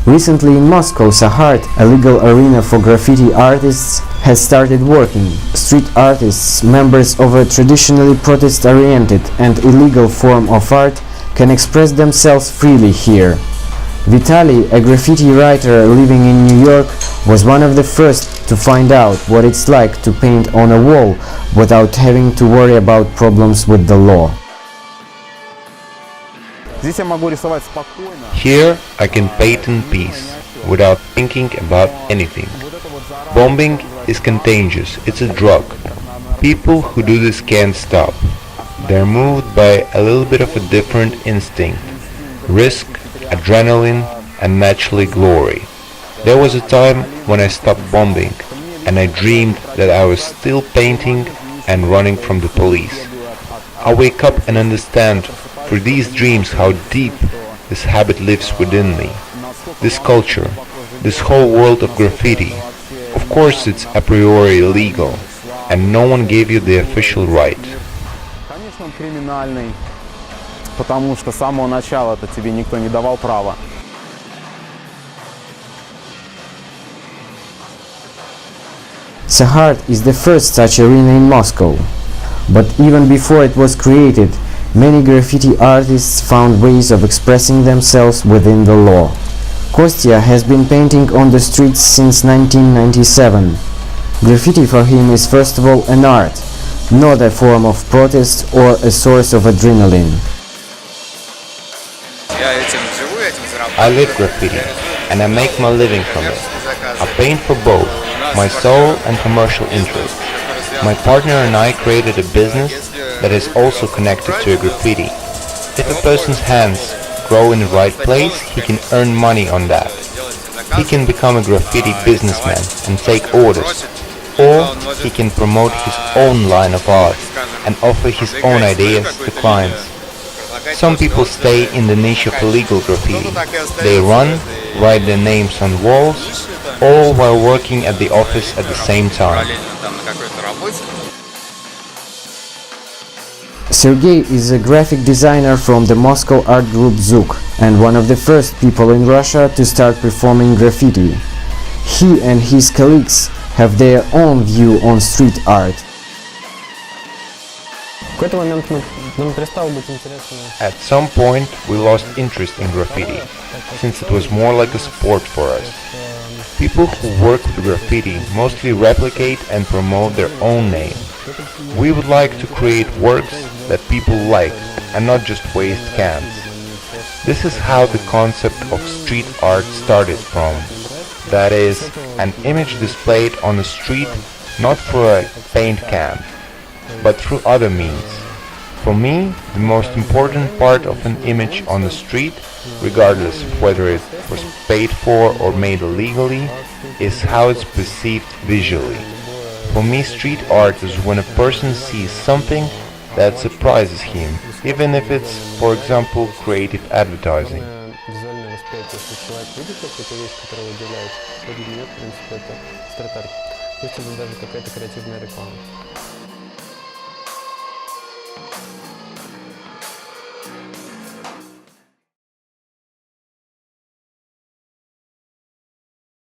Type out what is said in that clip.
Recently in Moscow, Sahaart, a legal arena for graffiti artists, has started working. Street artists, members of a traditionally protest-oriented and illegal form of art, can express themselves freely here. Vitaly, a graffiti writer living in New York, was one of the first to find out what it's like to paint on a wall without having to worry about problems with the law. Here I can paint in peace, without thinking about anything. Bombing is contagious, it's a drug. People who do this can't stop. They're moved by a little bit of a different instinct. Risk, adrenaline, and naturally glory. There was a time when I stopped bombing, and I dreamed that I was still painting and running from the police. I wake up and understand for these dreams how deep this habit lives within me. This culture, this whole world of graffiti, of course it's a priori illegal, and no one gave you the official right. Конечно, он криминальный, потому что с самого начала-то тебе никто не давал права. Sahaart is the first such arena in Moscow. But even before it was created, many graffiti artists found ways of expressing themselves within the law. Kostya has been painting on the streets since 1997. Graffiti for him is first of all an art, not a form of protest or a source of adrenaline. I live graffiti, and I make my living from it. I paint for both my soul and commercial interests. My partner and I created a business that is also connected to a graffiti. If a person's hands grow in the right place, he can earn money on that. He can become a graffiti businessman and take orders. Or he can promote his own line of art and offer his own ideas to clients. Some people stay in the niche of illegal graffiti. They run, write their names on walls, all while working at the office at the same time. Sergey is a graphic designer from the Moscow art group Zuk and one of the first people in Russia to start performing graffiti. He and his colleagues have their own view on street art. At some point we lost interest in graffiti, since it was more like a sport for us. People who work with graffiti mostly replicate and promote their own name. We would like to create works that people like and not just waste cans. This is how the concept of street art started from. That is, an image displayed on the street not for a paint can, but through other means. For me, the most important part of an image on the street, regardless of whether it was paid for or made illegally, is how it's perceived visually. For me, street art is when a person sees something that surprises him, even if it's, for example, creative advertising. Пусть это даже какая-то креативная реклама.